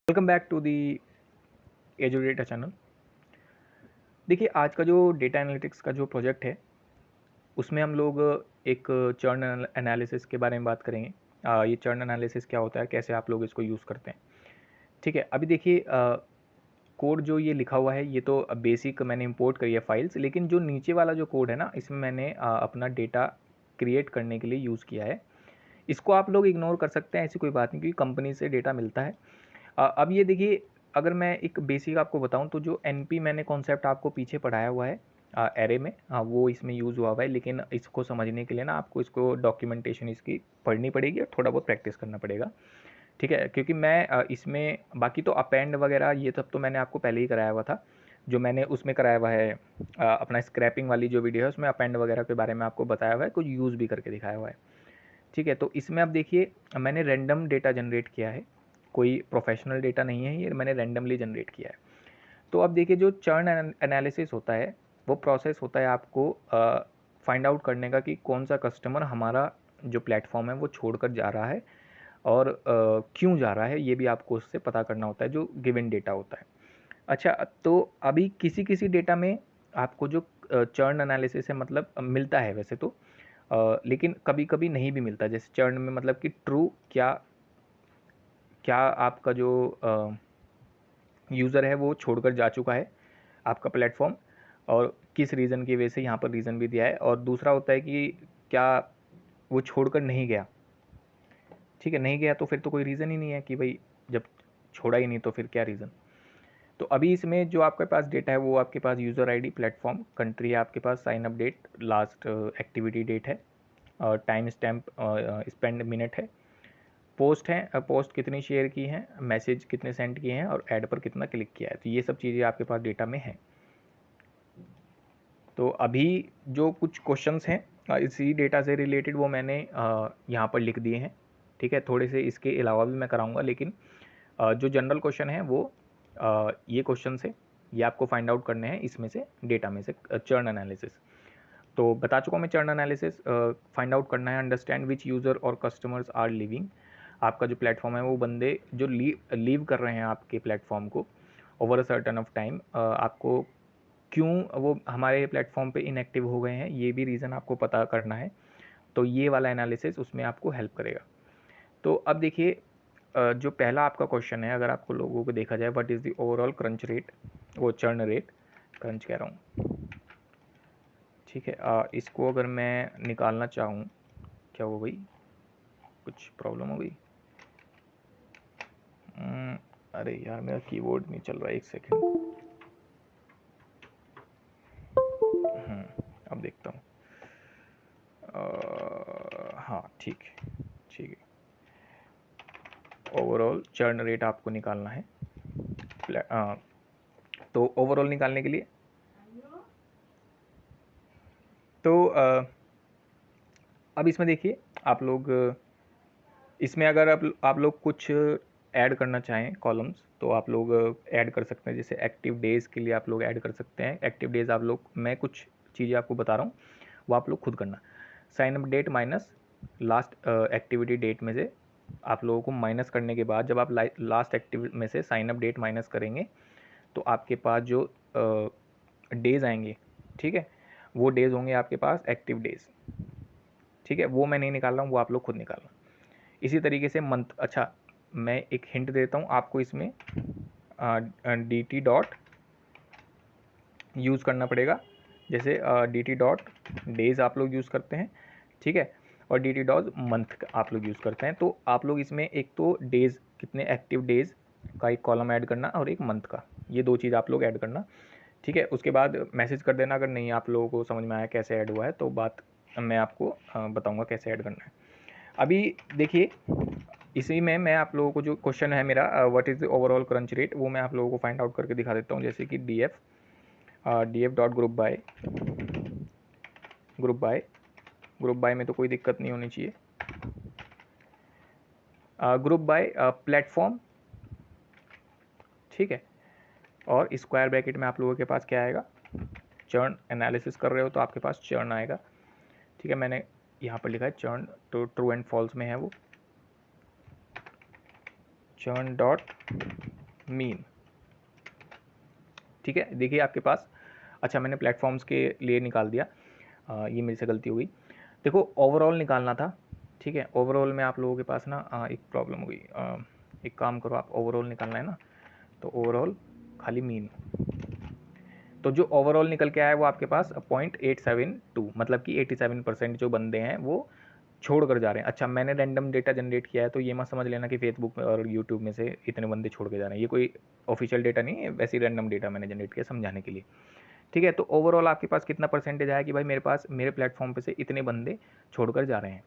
Welcome back to the एजो data channel. देखिए, आज का जो डेटा एनालिटिक्स का जो प्रोजेक्ट है उसमें हम लोग एक चर्न एनालिसिस के बारे में बात करेंगे। ये चर्न एनालिसिस क्या होता है, कैसे आप लोग इसको यूज़ करते हैं। ठीक है, अभी देखिए कोड जो ये लिखा हुआ है ये तो बेसिक मैंने इंपोर्ट करी है फाइल्स, लेकिन जो नीचे वाला जो कोड है ना, इसमें मैंने अपना डेटा क्रिएट करने के लिए यूज़ किया है। इसको आप लोग इग्नोर कर सकते हैं, ऐसी कोई बात नहीं, क्योंकि कंपनी से डेटा मिलता है। अब ये देखिए, अगर मैं एक बेसिक आपको बताऊं तो जो एनपी मैंने कॉन्सेप्ट आपको पीछे पढ़ाया हुआ है एरे में, वो इसमें यूज़ हुआ हुआ है, लेकिन इसको समझने के लिए ना आपको इसको डॉक्यूमेंटेशन इसकी पढ़नी पड़ेगी और थोड़ा बहुत प्रैक्टिस करना पड़ेगा। ठीक है, क्योंकि मैं इसमें बाकी तो अपेंड वगैरह ये सब तो मैंने आपको पहले ही कराया हुआ था। जो मैंने उसमें कराया हुआ है अपना स्क्रैपिंग वाली जो वीडियो है उसमें अपेंड वगैरह के बारे में आपको बताया हुआ है, कुछ यूज़ भी करके दिखाया हुआ है। ठीक है, तो इसमें आप देखिए मैंने रैंडम डेटा जनरेट किया है, कोई प्रोफेशनल डेटा नहीं है, ये मैंने रैंडमली जनरेट किया है। तो अब देखिए, जो चर्न एनालिसिस होता है वो प्रोसेस होता है आपको फाइंड आउट करने का कि कौन सा कस्टमर हमारा जो प्लेटफॉर्म है वो छोड़कर जा रहा है और क्यों जा रहा है, ये भी आपको उससे पता करना होता है जो गिवन डेटा होता है। अच्छा, तो अभी किसी किसी डेटा में आपको जो चर्न एनालिसिस है मतलब मिलता है वैसे तो, लेकिन कभी कभी नहीं भी मिलता। जैसे चर्न में मतलब कि ट्रू क्या क्या आपका जो यूज़र है वो छोड़कर जा चुका है आपका प्लेटफॉर्म, और किस रीज़न की वजह से, यहाँ पर रीज़न भी दिया है। और दूसरा होता है कि क्या वो छोड़कर नहीं गया। ठीक है, नहीं गया तो फिर तो कोई रीज़न ही नहीं है कि भाई, जब छोड़ा ही नहीं तो फिर क्या रीज़न। तो अभी इसमें जो आपके पास डेटा है वो आपके पास यूज़र आईडी, प्लेटफॉर्म, कंट्री है आपके पास, sign up date, last activity date है, और टाइम स्टैम्प स्पेंड मिनट है, पोस्ट है, पोस्ट कितनी शेयर की हैं, मैसेज कितने सेंड किए हैं, और ऐड पर कितना क्लिक किया है। तो ये सब चीज़ें आपके पास डेटा में हैं। तो अभी जो कुछ क्वेश्चंस हैं इसी डेटा से रिलेटेड वो मैंने यहाँ पर लिख दिए हैं। ठीक है, थोड़े से इसके अलावा भी मैं कराऊंगा, लेकिन जो जनरल क्वेश्चन है वो ये क्वेश्चन है, ये आपको फाइंड आउट करने हैं इसमें से, डेटा में से चर्न एनालिसिस। तो बता चुका हूँ मैं, चर्न एनालिसिस फाइंड आउट करना है, अंडरस्टैंड विच यूज़र और कस्टमर्स आर लिविंग। आपका जो प्लेटफॉर्म है वो बंदे जो लीव कर रहे हैं आपके प्लेटफॉर्म को over a certain of time, आपको क्यों वो हमारे प्लेटफॉर्म पे इनएक्टिव हो गए हैं, ये भी रीज़न आपको पता करना है। तो ये वाला एनालिसिस उसमें आपको हेल्प करेगा। तो अब देखिए, जो पहला आपका क्वेश्चन है, अगर आपको लोगों को देखा जाए, what is the overall crunch rate, वो चर्न रेट, क्रंच कह रहा हूँ। ठीक है, इसको अगर मैं निकालना चाहूँ, क्या हो गई, कुछ प्रॉब्लम हो गई। अरे यार, मेरा कीबोर्ड नहीं चल रहा है, एक सेकेंड। अब देखता हूँ। हाँ, ठीक है, ठीक है। ओवरऑल चर्न रेट आपको निकालना है। तो ओवरऑल निकालने के लिए तो अब इसमें देखिए, आप लोग इसमें अगर आप लोग कुछ ऐड करना चाहें कॉलम्स, तो आप लोग ऐड कर सकते हैं। जैसे एक्टिव डेज़ के लिए आप लोग ऐड कर सकते हैं। एक्टिव डेज़ आप लोग, मैं कुछ चीज़ें आपको बता रहा हूँ, वो आप लोग खुद करना। Sign up date minus last activity date में से आप लोगों को माइनस करने के बाद, जब आप लास्ट एक्टिव में से साइन अप डेट माइनस करेंगे तो आपके पास जो डेज़ आएंगे, ठीक है, वो डेज़ होंगे आपके पास एक्टिव डेज़। ठीक है, वो मैं नहीं निकाल रहा हूँ, वो आप लोग खुद निकालना। इसी तरीके से मंथ, अच्छा मैं एक हिंट देता हूँ आपको, इसमें डी टी डॉट यूज़ करना पड़ेगा। जैसे डी टी डॉट डेज़ आप लोग यूज़ करते हैं, ठीक है, और डी टी डॉट मंथ आप लोग यूज़ करते हैं। तो आप लोग इसमें एक तो डेज़, कितने एक्टिव डेज़ का एक कॉलम ऐड करना, और एक मंथ का, ये दो चीज़ आप लोग ऐड करना। ठीक है, उसके बाद मैसेज कर देना, अगर नहीं आप लोगों को समझ में आया कैसे ऐड हुआ है तो बात मैं आपको बताऊंगा कैसे ऐड करना है। अभी देखिए, इसी में मैं आप लोगों को, जो क्वेश्चन है मेरा, what is the overall crunch rate, वो मैं आप लोगों को फाइंड आउट करके दिखा देता हूँ। जैसे कि D F dot group by में तो कोई दिक्कत नहीं होनी चाहिए। ग्रुप बाय प्लेटफॉर्म, ठीक है, और स्क्वायर ब्रैकेट में आप लोगों के पास क्या आएगा, चर्न एनालिसिस कर रहे हो तो आपके पास चर्न आएगा। ठीक है, मैंने यहाँ पर लिखा है चर्न, तो ट्रू एंड फॉल्स में है वो, churn डॉट मीन। ठीक है, देखिए आपके पास, अच्छा मैंने प्लेटफॉर्म्स के लिए निकाल दिया, ये मेरे से गलती हो गई। देखो ओवरऑल निकालना था, ठीक है, ओवरऑल में आप लोगों के पास ना एक प्रॉब्लम हो गई, एक काम करो, आप ओवरऑल निकालना है ना, तो ओवरऑल खाली मीन, तो जो ओवरऑल निकल के आया वो आपके पास 0.872, मतलब कि 87% जो बंदे हैं वो छोड़ कर जा रहे हैं। अच्छा मैंने रैंडम डेटा जनरेट किया है, तो ये मत समझ लेना कि फेसबुक और यूट्यूब में से इतने बंदे छोड़ के जा रहे हैं, ये कोई ऑफिशियल डेटा नहीं है, वैसे ही रैंडम डेटा मैंने जनरेट किया समझाने के लिए। ठीक है, तो ओवरऑल आपके पास कितना परसेंटेज आया कि भाई मेरे पास मेरे प्लेटफॉर्म पे से इतने बंदे छोड़कर जा रहे हैं।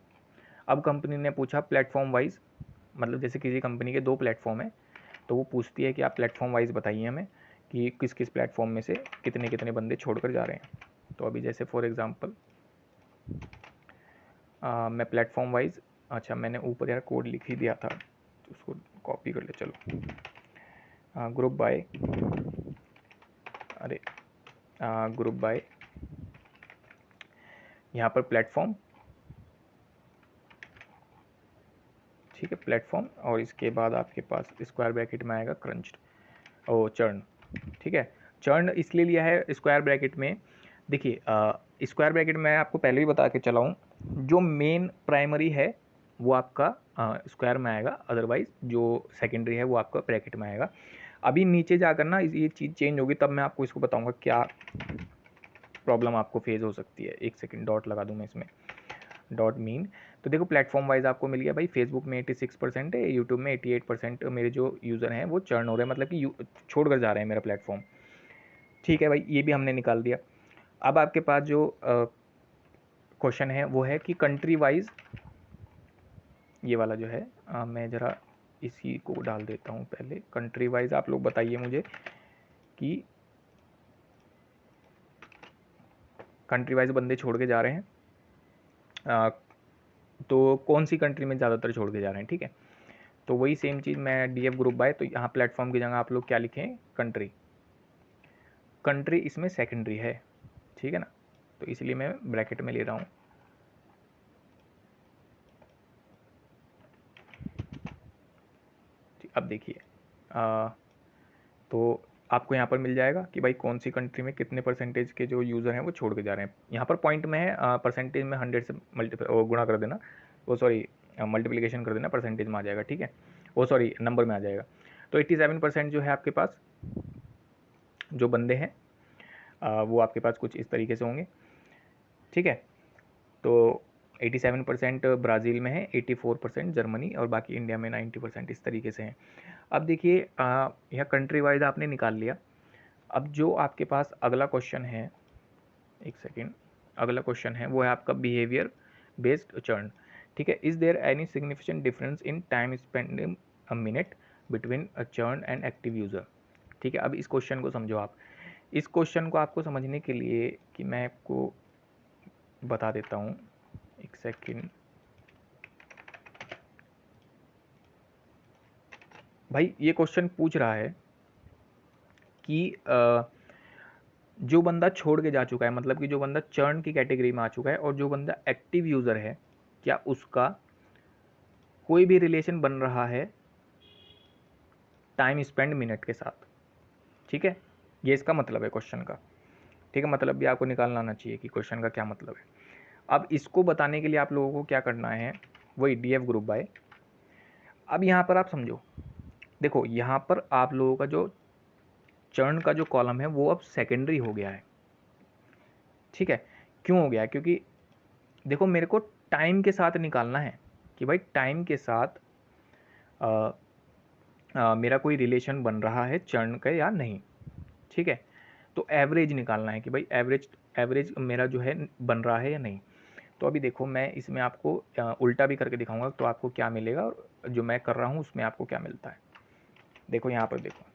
अब कंपनी ने पूछा प्लेटफॉर्म वाइज, मतलब जैसे किसी कंपनी के 2 प्लेटफॉर्म है, तो वो पूछती है कि आप प्लेटफॉर्म वाइज बताइए हमें कि किस किस प्लेटफॉर्म में से कितने कितने बंदे छोड़कर जा रहे हैं। तो अभी जैसे फॉर एग्जांपल मैं प्लेटफॉर्म वाइज, अच्छा मैंने ऊपर यार कोड लिख ही दिया था, तो उसको कॉपी कर ले चलो, ग्रुप बाय, अरे ग्रुप बाय, यहाँ पर प्लेटफॉर्म, ठीक है प्लेटफॉर्म, और इसके बाद आपके पास स्क्वायर ब्रैकेट में आएगा क्रंच्ड ओ चर्न। ठीक है, चर्न इसलिए लिया है स्क्वायर ब्रैकेट में, देखिए स्क्वायर ब्रैकेट में आपको पहले भी बता के चला हूँ, जो मेन प्राइमरी है वो आपका स्क्वायर में आएगा, अदरवाइज जो सेकेंडरी है वो आपका ब्रैकेट में आएगा। अभी नीचे जाकर ना ये चीज़ चेंज होगी, तब मैं आपको इसको बताऊंगा क्या प्रॉब्लम आपको फेस हो सकती है। एक सेकेंड, डॉट लगा दूँ मैं इसमें, डॉट मीन। तो देखो प्लेटफॉर्म वाइज आपको मिल गया भाई, फेसबुक में 86% है, यूट्यूब में 88% मेरे जो यूज़र हैं वो चर्न हो रहे हैं, मतलब कि छोड़ कर जा रहे हैं मेरा प्लेटफॉर्म। ठीक है भाई, ये भी हमने निकाल दिया। अब आपके पास जो क्वेश्चन है वो है कि कंट्री वाइज, ये वाला जो है मैं ज़रा इसी को डाल देता हूँ पहले। कंट्री वाइज आप लोग बताइए मुझे कि कंट्री वाइज बंदे छोड़ के जा रहे हैं, तो कौन सी कंट्री में ज़्यादातर छोड़ के जा रहे हैं। ठीक है, तो वही सेम चीज़ मैं डी एफ ग्रुप बाय, तो यहाँ प्लेटफॉर्म की जगह आप लोग क्या लिखें, कंट्री, कंट्री इसमें सेकेंडरी है, ठीक है ना, तो इसलिए मैं ब्रैकेट में ले रहा हूँ। अब देखिए तो आपको यहाँ पर मिल जाएगा कि भाई कौन सी कंट्री में कितने परसेंटेज के जो यूज़र हैं वो छोड़ के जा रहे हैं। यहाँ पर पॉइंट में है, परसेंटेज में 100 से गुणा कर देना, वो सॉरी मल्टीप्लिकेशन कर देना, परसेंटेज में आ जाएगा। ठीक है, वो सॉरी नंबर में आ जाएगा। तो 87% जो है आपके पास जो बंदे हैं वो आपके पास कुछ इस तरीके से होंगे। ठीक है, तो 87% ब्राज़ील में है, 84% जर्मनी, और बाकी इंडिया में 90% इस तरीके से हैं। अब देखिए यह कंट्री वाइज आपने निकाल लिया। अब जो आपके पास अगला क्वेश्चन है, एक सेकेंड, अगला क्वेश्चन है वो है आपका बिहेवियर बेस्ड चर्न। ठीक है, is there any significant difference in time spend in a minute between a churn and active user. ठीक है, अब इस क्वेश्चन को समझो आप। इस क्वेश्चन को आपको समझने के लिए कि मैं आपको बता देता हूँ, एक सेकेंड भाई, ये क्वेश्चन पूछ रहा है कि जो बंदा छोड़ के जा चुका है, मतलब कि जो बंदा चर्न की कैटेगरी में आ चुका है, और जो बंदा एक्टिव यूज़र है, क्या उसका कोई भी रिलेशन बन रहा है टाइम स्पेंड मिनट के साथ। ठीक है, ये इसका मतलब है क्वेश्चन का। ठीक है, मतलब भी आपको निकालना आना चाहिए कि क्वेश्चन का क्या मतलब है। अब इसको बताने के लिए आप लोगों को क्या करना है, वही डी एफ ग्रुप बाय। अब यहाँ पर आप समझो, देखो यहाँ पर आप लोगों का जो चर्न का जो कॉलम है वो अब सेकेंडरी हो गया है। ठीक है, क्यों हो गया है, क्योंकि देखो मेरे को टाइम के साथ निकालना है कि भाई टाइम के साथ मेरा कोई रिलेशन बन रहा है चर्न का या नहीं। ठीक है, तो एवरेज निकालना है कि भाई एवरेज एवरेज मेरा जो है बन रहा है या नहीं। तो अभी देखो मैं इसमें आपको उल्टा भी करके दिखाऊंगा, तो आपको क्या मिलेगा और जो मैं कर रहा हूँ उसमें आपको क्या मिलता है। देखो यहाँ पर देखो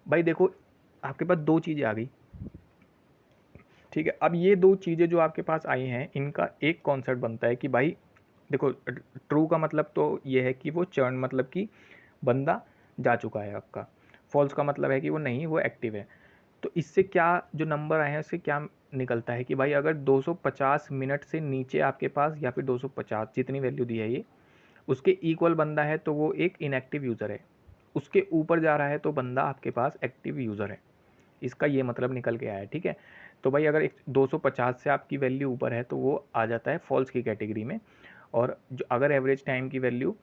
भाई, देखो आपके पास 2 चीज़ें आ गई। ठीक है, अब ये 2 चीज़ें जो आपके पास आई हैं, इनका एक कॉन्सेप्ट बनता है कि भाई देखो, ट्रू का मतलब तो ये है कि वो चर्न, मतलब कि बंदा जा चुका है आपका। फॉल्स का मतलब है कि वो नहीं, वो एक्टिव है। तो इससे क्या जो नंबर आए हैं उससे क्या निकलता है कि भाई अगर 250 मिनट से नीचे आपके पास, या फिर 250 जितनी वैल्यू दी है ये, उसके इक्वल बंदा है तो वो एक इनएक्टिव यूज़र है, उसके ऊपर जा रहा है तो बंदा आपके पास एक्टिव यूज़र है। इसका ये मतलब निकल के आया है, ठीक है। तो भाई अगर 250 से आपकी वैल्यू ऊपर है तो वो आ जाता है फॉल्स की कैटेगरी में, और जो अगर एवरेज टाइम की वैल्यू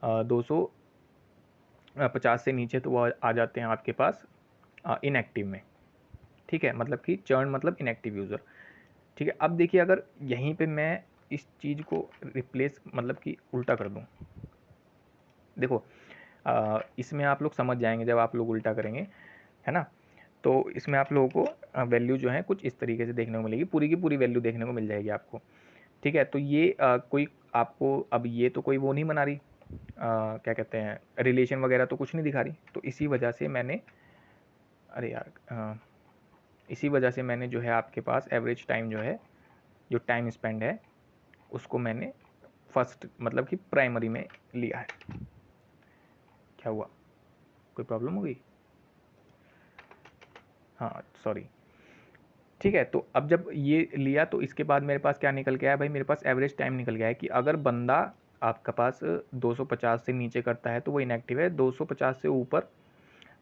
250 से नीचे तो वो आ जाते हैं आपके पास इनएक्टिव में, ठीक है। मतलब कि चर्न मतलब इनएक्टिव यूज़र, ठीक है। अब देखिए अगर यहीं पे मैं इस चीज़ को रिप्लेस मतलब कि उल्टा कर दूं, देखो इसमें आप लोग समझ जाएंगे जब आप लोग उल्टा करेंगे, है ना। तो इसमें आप लोगों को वैल्यू जो है कुछ इस तरीके से देखने को मिलेगी, पूरी की पूरी वैल्यू देखने को मिल जाएगी आपको, ठीक है। तो ये कोई आपको अब ये तो कोई वो नहीं बना रही, क्या कहते हैं, रिलेशन वगैरह तो कुछ नहीं दिखा रही, तो इसी वजह से मैंने, अरे यार इसी वजह से मैंने जो है आपके पास एवरेज टाइम जो है, जो टाइम स्पेंड है, उसको मैंने फर्स्ट मतलब कि प्राइमरी में लिया है। क्या हुआ, कोई प्रॉब्लम हो गई? हाँ सॉरी, ठीक है। तो अब जब ये लिया तो इसके बाद मेरे पास क्या निकल के आया भाई, मेरे पास एवरेज टाइम निकल गया है कि अगर बंदा आपका पास 250 से नीचे करता है तो वो इनएक्टिव है, 250 से ऊपर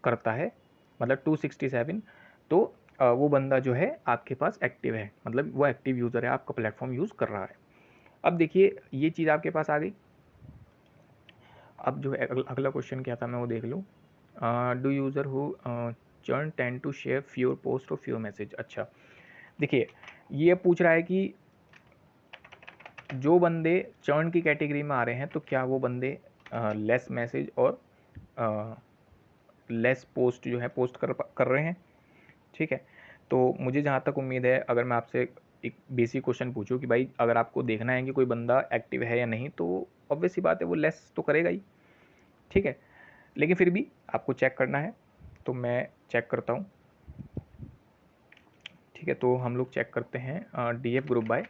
करता है मतलब 267 तो वो बंदा जो है आपके पास एक्टिव है, मतलब वो एक्टिव यूज़र है, आपका प्लेटफॉर्म यूज़ कर रहा है। अब देखिए ये चीज़ आपके पास आ गई। अब जो है अगला क्वेश्चन क्या था मैं वो देख लूँ। Do user who churn tend to share fewer post और फ्यूर मैसेज। अच्छा देखिए ये पूछ रहा है कि जो बंदे चर्न की कैटेगरी में आ रहे हैं तो क्या वो बंदे लेस मैसेज और लेस पोस्ट जो है पोस्ट कर रहे हैं, ठीक है। तो मुझे जहाँ तक उम्मीद है, अगर मैं आपसे एक बेसिक क्वेश्चन पूछूं कि भाई अगर आपको देखना है कि कोई बंदा एक्टिव है या नहीं, तो ऑब्वियस सी बात है वो लेस तो करेगा ही, ठीक है। लेकिन फिर भी आपको चेक करना है, तो मैं चेक करता हूँ, ठीक है। तो हम लोग चेक करते हैं डीएफ ग्रुप बाय,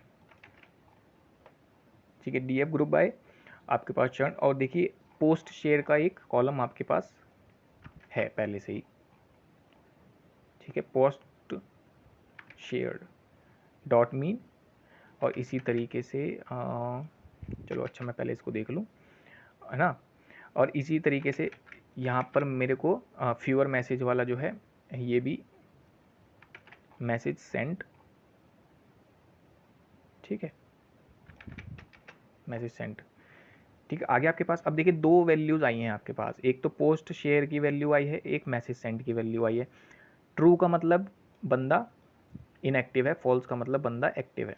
ठीक है। डीएफ ग्रुप बाय आपके पास चर्न, और देखिए पोस्ट शेयर का एक कॉलम आपके पास है पहले से ही, ठीक है। पोस्ट शेयर्ड डॉट मीन, और इसी तरीके से चलो अच्छा मैं पहले इसको देख लूँ, है ना। और इसी तरीके से यहाँ पर मेरे को फ्यूअर मैसेज वाला जो है ये भी मैसेज सेंड, ठीक है, मैसेज सेंड, ठीक है। आगे आपके पास अब देखिए दो वैल्यूज़ आई हैं आपके पास, एक तो पोस्ट शेयर की वैल्यू आई है, एक मैसेज सेंड की वैल्यू आई है। ट्रू का मतलब बंदा इनएक्टिव है, फॉल्स का मतलब बंदा एक्टिव है।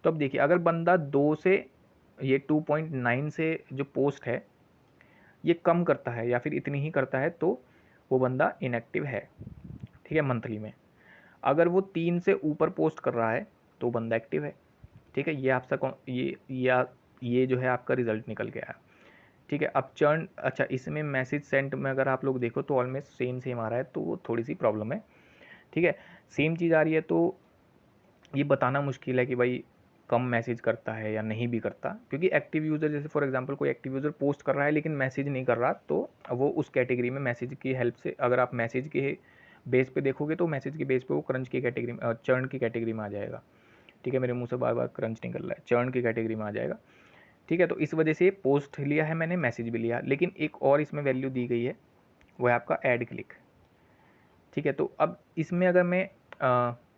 तो अब देखिए अगर बंदा 2 से ये 2.9 से जो पोस्ट है ये कम करता है या फिर इतनी ही करता है तो वो बंदा इनएक्टिव है, ठीक है, मंथली में। अगर वो 3 से ऊपर पोस्ट कर रहा है तो बंदा एक्टिव है, ठीक है। ये आपका ये जो है आपका रिजल्ट निकल गया है, ठीक है। अब चर्न, अच्छा इसमें मैसेज सेंड में अगर आप लोग देखो तो ऑलमोस्ट सेम सेम आ रहा है, तो वो थोड़ी सी प्रॉब्लम है, ठीक है। सेम चीज़ आ रही है तो ये बताना मुश्किल है कि भाई कम मैसेज करता है या नहीं भी करता, क्योंकि एक्टिव यूज़र जैसे फॉर एग्जांपल कोई एक्टिव यूज़र पोस्ट कर रहा है लेकिन मैसेज नहीं कर रहा, तो वो उस कैटेगरी में मैसेज की हेल्प से, अगर आप मैसेज के बेस पे देखोगे तो मैसेज के बेस पे वो क्रंच की कैटेगरी में, चर्न की कैटेगरी में आ जाएगा, ठीक है। मेरे मुंह से बार बार क्रंच निकल रहा है, चर्न की कैटेगरी में आ जाएगा, ठीक है। तो इस वजह से पोस्ट लिया है मैंने, मैसेज भी लिया, लेकिन एक और इसमें वैल्यू दी गई है, वो है आपका एड क्लिक, ठीक है। तो अब इसमें अगर मैं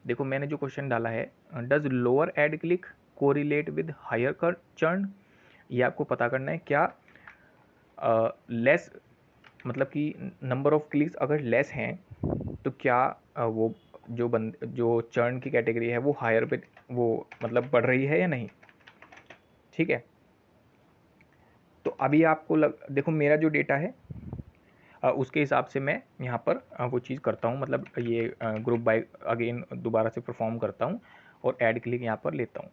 देखो मैंने जो क्वेश्चन डाला है, does lower ad click correlate with higher कर चर्न, ये आपको पता करना है। क्या लेस मतलब कि नंबर ऑफ क्लिक्स अगर लेस हैं तो क्या वो जो चर्न की कैटेगरी है वो हायर पे वो मतलब बढ़ रही है या नहीं, ठीक है। तो अभी आपको देखो मेरा जो डेटा है उसके हिसाब से मैं यहाँ पर वो चीज़ करता हूँ, मतलब ये ग्रुप बाय अगेन दोबारा से परफॉर्म करता हूँ और ऐड क्लिक यहाँ पर लेता हूँ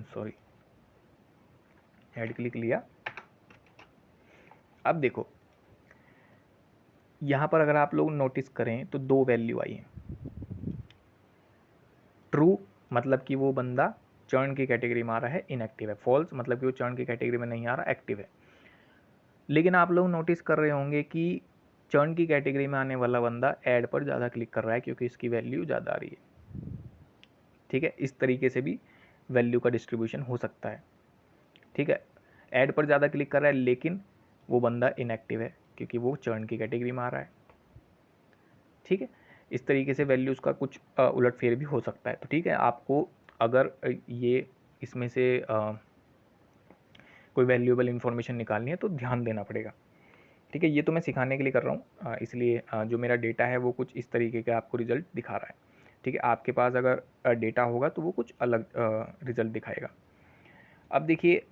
सॉरी, ऐड क्लिक लिया। अब देखो यहाँ पर अगर आप लोग नोटिस करें तो दो वैल्यू आई हैं। ट्रू मतलब कि वो बंदा चर्न की कैटेगरी में आ रहा है, इनएक्टिव है। फॉल्स मतलब कि वो चर्न की कैटेगरी में नहीं आ रहा, एक्टिव है। लेकिन आप लोग नोटिस कर रहे होंगे कि चर्न की कैटेगरी में आने वाला बंदा ऐड पर ज़्यादा क्लिक कर रहा है क्योंकि इसकी वैल्यू ज़्यादा आ रही है, ठीक है। इस तरीके से भी वैल्यू का डिस्ट्रीब्यूशन हो सकता है, ठीक है, ऐड पर ज़्यादा क्लिक कर रहा है लेकिन वो बंदा इनएक्टिव है क्योंकि वो चर्न की कैटेगरी में आ रहा है। ठीक है, इस तरीके से वैल्यूज़ का कुछ उलटफेर भी हो सकता है। तो ठीक है, आपको अगर ये इसमें से कोई वैल्यूएबल इन्फॉर्मेशन निकालनी है तो ध्यान देना पड़ेगा। ठीक है, ये तो मैं सिखाने के लिए कर रहा हूँ, इसलिए जो मेरा डेटा है वो कुछ इस तरीके का आपको रिजल्ट दिखा रहा है। ठीक है, आपके पास अगर डेटा होगा तो वो कुछ अलग रिजल्ट दिखाएगा। अब देखिए,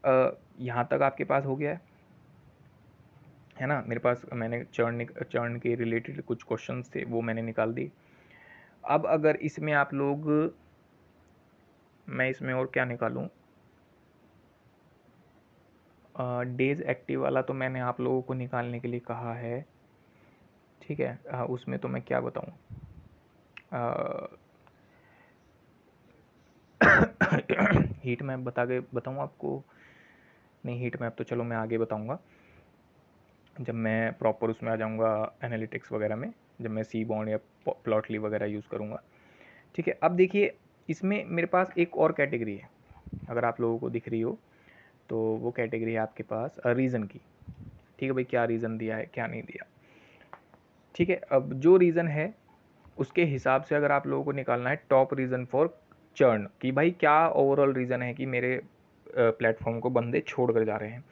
यहाँ तक आपके पास हो गया है ना। मेरे पास मैंने चर्न के रिलेटेड कुछ क्वेश्चंस थे वो मैंने निकाल दिए। अब अगर इसमें आप लोग, मैं इसमें और क्या निकालूं, डेज एक्टिव वाला तो मैंने आप लोगों को निकालने के लिए कहा है। ठीक है, उसमें तो मैं क्या बताऊं, हीट मैप बताऊं आपको? नहीं, हीट मैप तो चलो मैं आगे बताऊंगा जब मैं प्रॉपर उसमें आ जाऊंगा एनालिटिक्स वगैरह में, जब मैं सी बॉन्ड या प्लॉटली वगैरह यूज़ करूंगा। ठीक है, अब देखिए इसमें मेरे पास एक और कैटेगरी है, अगर आप लोगों को दिख रही हो तो वो कैटेगरी है आपके पास रीज़न की। ठीक है भाई, क्या रीज़न दिया है क्या नहीं दिया। ठीक है, अब जो रीज़न है उसके हिसाब से अगर आप लोगों को निकालना है टॉप रीज़न फॉर चर्न, कि भाई क्या ओवरऑल रीज़न है कि मेरे प्लेटफॉर्म को बंदे छोड़ कर जा रहे हैं,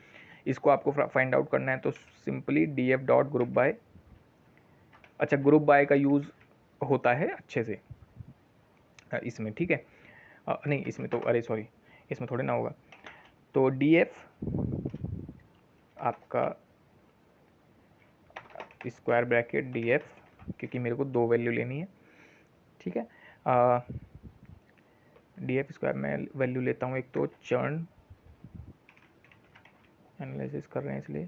इसको आपको फाइंड आउट करना है। तो simply D F dot group by, अच्छा ग्रुप बाय का यूज़ होता है अच्छे से इसमें। ठीक है, नहीं इसमें तो, अरे सॉरी, इसमें थोड़े ना होगा। तो डी एफ आपका स्क्वायर ब्रैकेट डी एफ, क्योंकि मेरे को दो वैल्यू लेनी है। ठीक है, डी एफ स्क्वायर में वैल्यू लेता हूँ, एक तो चर्न एनालिसिस कर रहे हैं इसलिए,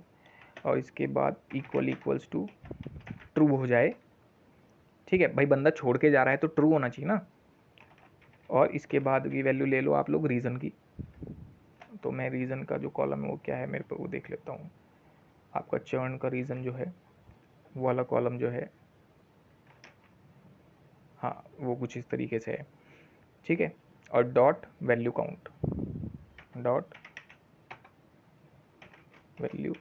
और इसके बाद इक्वल्स टू ट्रू हो जाए। ठीक है भाई, बंदा छोड़ के जा रहा है तो ट्रू होना चाहिए ना। और इसके बाद की वैल्यू ले लो आप लोग रीज़न की। तो मैं रीज़न का जो कॉलम है वो क्या है मेरे पे वो देख लेता हूँ। आपका चर्न का रीज़न जो है वो वाला कॉलम जो है, हाँ वो कुछ इस तरीके से है। ठीक है, और dot value count, dot value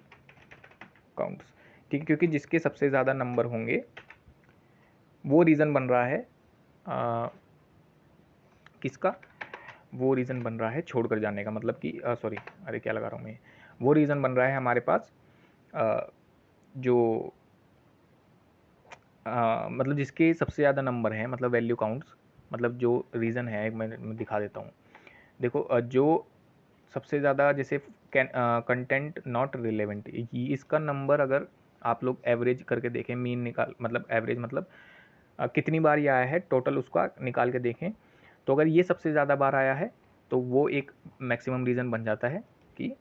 counts. ठीक है, क्योंकि जिसके सबसे ज़्यादा नंबर होंगे वो रीज़न बन रहा है किसका, वो रीज़न बन रहा है छोड़कर जाने का, मतलब कि सॉरी, अरे क्या लगा रहा हूँ मैं, वो रीज़न बन रहा है हमारे पास जो मतलब जिसके सबसे ज़्यादा नंबर हैं, मतलब वैल्यू काउंट्स, मतलब जो रीज़न है मैं दिखा देता हूँ। देखो जो सबसे ज़्यादा, जैसे कंटेंट नॉट रिलेवेंट, इसका नंबर अगर आप लोग एवरेज करके देखें, मीन निकाल, मतलब एवरेज मतलब कितनी बार ये आया है टोटल उसका निकाल के देखें, तो अगर ये सबसे ज़्यादा बार आया है तो वो एक मैक्सिमम रीज़न बन जाता है कि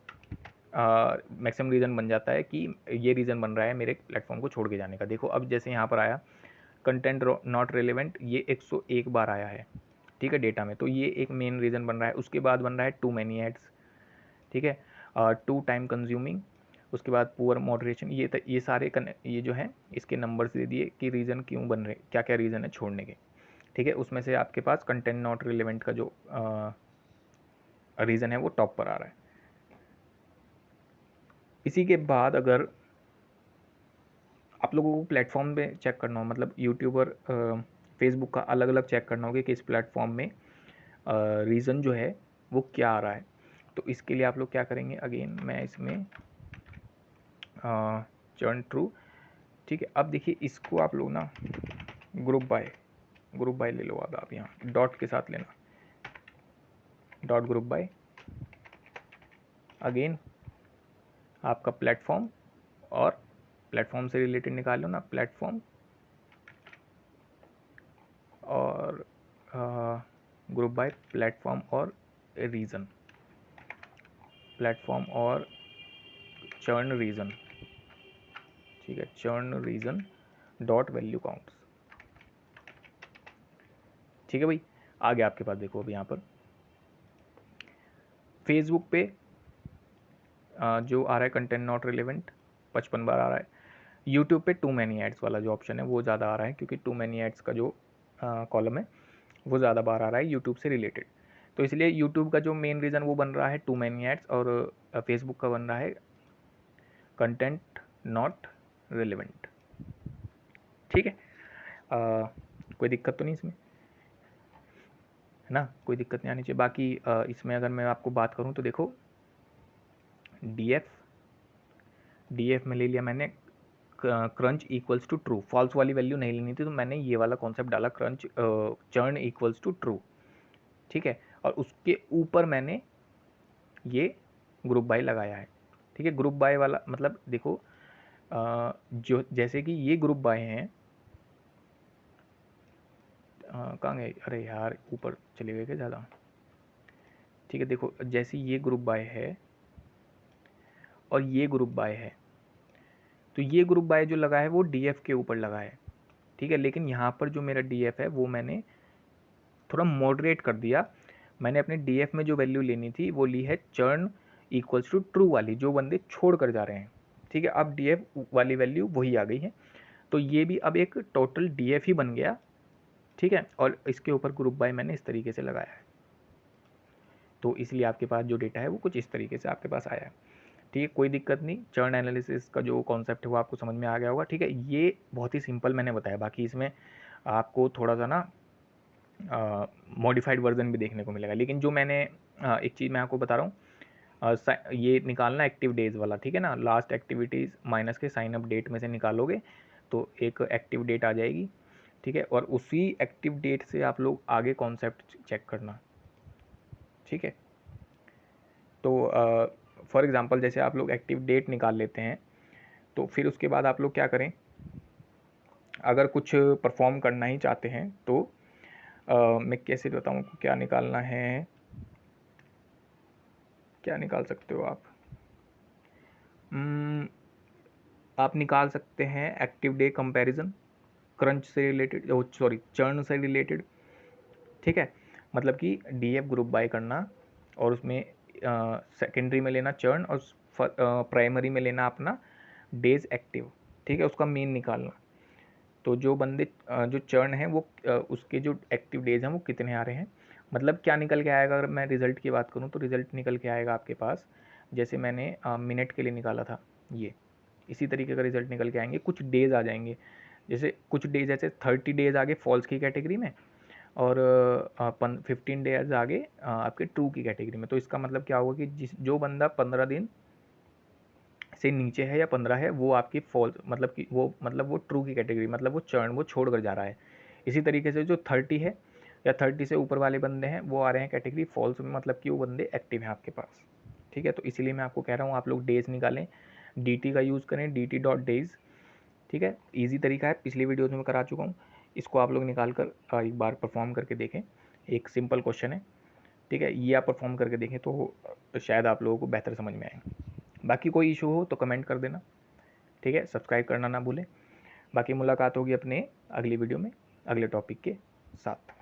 मैक्सिमम रीज़न बन जाता है कि ये रीज़न बन रहा है मेरे प्लेटफॉर्म को छोड़ के जाने का। देखो अब जैसे यहाँ पर आया कंटेंट नॉट रिलेवेंट, ये 101 बार आया है। ठीक है, डेटा में, तो ये एक मेन रीज़न बन रहा है। उसके बाद बन रहा है टू मैनी एड्स। ठीक है, टू टाइम कंज्यूमिंग, उसके बाद पुअर मॉडरेशन, ये सारे ये जो है इसके नंबर्स दे दिए कि रीज़न क्यों बन रहे, क्या क्या रीज़न है छोड़ने के। ठीक है, उसमें से आपके पास कंटेंट नॉट रिलेवेंट का जो रीज़न है वो टॉप पर आ रहा है। इसी के बाद अगर आप लोगों को प्लेटफॉर्म पे चेक करना हो, मतलब यूट्यूब और फेसबुक का अलग अलग चेक करना होगा कि इस प्लेटफॉर्म में रीज़न जो है वो क्या आ रहा है, तो इसके लिए आप लोग क्या करेंगे, अगेन मैं इसमें चर्न ट्रू। ठीक है, अब देखिए इसको आप लोग ना ग्रुप बाय ले लो, अब आप यहाँ डॉट के साथ लेना, डॉट ग्रुप बाय, अगेन आपका प्लेटफॉर्म, और प्लेटफॉर्म से रिलेटेड निकाल लो ना, प्लेटफॉर्म और ग्रुप बाय प्लेटफॉर्म और रीज़न, प्लेटफॉर्म और चर्न रीज़न। ठीक है, churn reason dot value counts. ठीक है भाई, आगे आपके पास देखो अब यहाँ पर फेसबुक पे जो आ रहा है कंटेंट नॉट रिलेवेंट 55 बार आ रहा है। यूट्यूब पे टू मैनी एड्स वाला जो ऑप्शन है वो ज़्यादा आ रहा है, क्योंकि टू मैनी एड्स का जो कॉलम है वो ज़्यादा बार आ रहा है यूट्यूब से रिलेटेड। तो इसलिए यूट्यूब का जो मेन रीज़न वो बन रहा है टू मैनी एड्स, और फेसबुक का बन रहा है कंटेंट नॉट रिलेवेंट। ठीक है, कोई दिक्कत तो नहीं इसमें, है ना, कोई दिक्कत नहीं आनी चाहिए। बाकी इसमें अगर मैं आपको बात करूं तो देखो, डीएफ में ले लिया मैंने crunch equals to true, false वाली वैल्यू नहीं लेनी थी, तो मैंने ये वाला कॉन्सेप्ट डाला crunch churn equals to true. ठीक है, और उसके ऊपर मैंने ये ग्रुप बाय लगाया है। ठीक है, ग्रुप बाय वाला मतलब देखो, जो जैसे कि ये ग्रुप बाय हैं, कहाँ गए, अरे यार ऊपर चले गए क्या ज़्यादा। ठीक है, देखो जैसे ये ग्रुप बाय है और ये ग्रुप बाय है, तो ये ग्रुप बाय जो लगा है वो डीएफ के ऊपर लगा है। ठीक है, लेकिन यहाँ पर जो मेरा डीएफ है वो मैंने थोड़ा मॉडरेट कर दिया। मैंने अपने डीएफ में जो वैल्यू लेनी थी वो ली है चर्न इक्वल्स टू ट्रू वाली, जो बंदे छोड़ कर जा रहे हैं। ठीक है, अब डीएफ वाली वैल्यू वही आ गई है, तो ये भी अब एक टोटल डीएफ ही बन गया। ठीक है, और इसके ऊपर ग्रुप बाय मैंने इस तरीके से लगाया है, तो इसलिए आपके पास जो डेटा है वो कुछ इस तरीके से आपके पास आया है। ठीक है, कोई दिक्कत नहीं, चर्न एनालिसिस का जो कॉन्सेप्ट है वो आपको समझ में आ गया होगा। ठीक है, ये बहुत ही सिंपल मैंने बताया, बाकी इसमें आपको थोड़ा सा ना मॉडिफाइड वर्जन भी देखने को मिलेगा। लेकिन जो मैंने एक चीज़ मैं आपको बता रहा हूँ, ये निकालना एक्टिव डेज वाला, ठीक है ना, लास्ट एक्टिविटीज़ माइनस के साइन अप डेट में से निकालोगे तो एक एक्टिव डेट आ जाएगी। ठीक है, और उसी एक्टिव डेट से आप लोग आगे कॉन्सेप्ट चेक करना। ठीक है, तो फॉर एग्ज़ाम्पल जैसे आप लोग एक्टिव डेट निकाल लेते हैं, तो फिर उसके बाद आप लोग क्या करें, अगर कुछ परफॉर्म करना ही चाहते हैं तो मैं कैसे बताऊँ क्या निकालना है, क्या निकाल सकते हो आप। आप निकाल सकते हैं एक्टिव डे कंपैरिजन, क्रंच से रिलेटेड, सॉरी चर्न से रिलेटेड। ठीक है, मतलब कि डीएफ ग्रुप बाय करना और उसमें सेकेंडरी में लेना चर्न और प्राइमरी में लेना अपना डेज एक्टिव। ठीक है, उसका मीन निकालना, तो जो बंदे जो चर्न है वो उसके जो एक्टिव डेज हैं वो कितने आ रहे हैं। मतलब क्या निकल के आएगा, अगर मैं रिज़ल्ट की बात करूँ तो रिज़ल्ट निकल के आएगा आपके पास, जैसे मैंने मिनट के लिए निकाला था ये, इसी तरीके का रिज़ल्ट निकल के आएंगे, कुछ डेज आ जाएंगे। जैसे कुछ डेज ऐसे 30 डेज आगे फॉल्स की कैटेगरी में, और 15 डेज आगे आपके ट्रू की कैटेगरी में। तो इसका मतलब क्या होगा कि जो बंदा 15 दिन से नीचे है या 15 है वो आपकी फॉल्स, मतलब कि वो ट्रू की कैटेगरी, मतलब वो चर्न, वो छोड़ कर जा रहा है। इसी तरीके से जो 30 है या 30 से ऊपर वाले बंदे हैं वो आ रहे हैं कैटेगरी फॉल्स में, मतलब कि वो बंदे एक्टिव हैं आपके पास। ठीक है, तो इसीलिए मैं आपको कह रहा हूँ आप लोग डेज निकालें, डी का यूज़ करें, dt.days। ठीक है, ईजी तरीका है, पिछली वीडियोज़ में करा चुका हूँ, इसको आप लोग निकाल कर एक बार परफॉर्म करके देखें, एक सिंपल क्वेश्चन है। ठीक है, ये आप परफॉर्म करके देखें तो शायद आप लोगों को बेहतर समझ में आए। बाकी कोई इशू हो तो कमेंट कर देना। ठीक है, सब्सक्राइब करना ना भूलें। बाकी मुलाकात होगी अपने अगली वीडियो में अगले टॉपिक के साथ।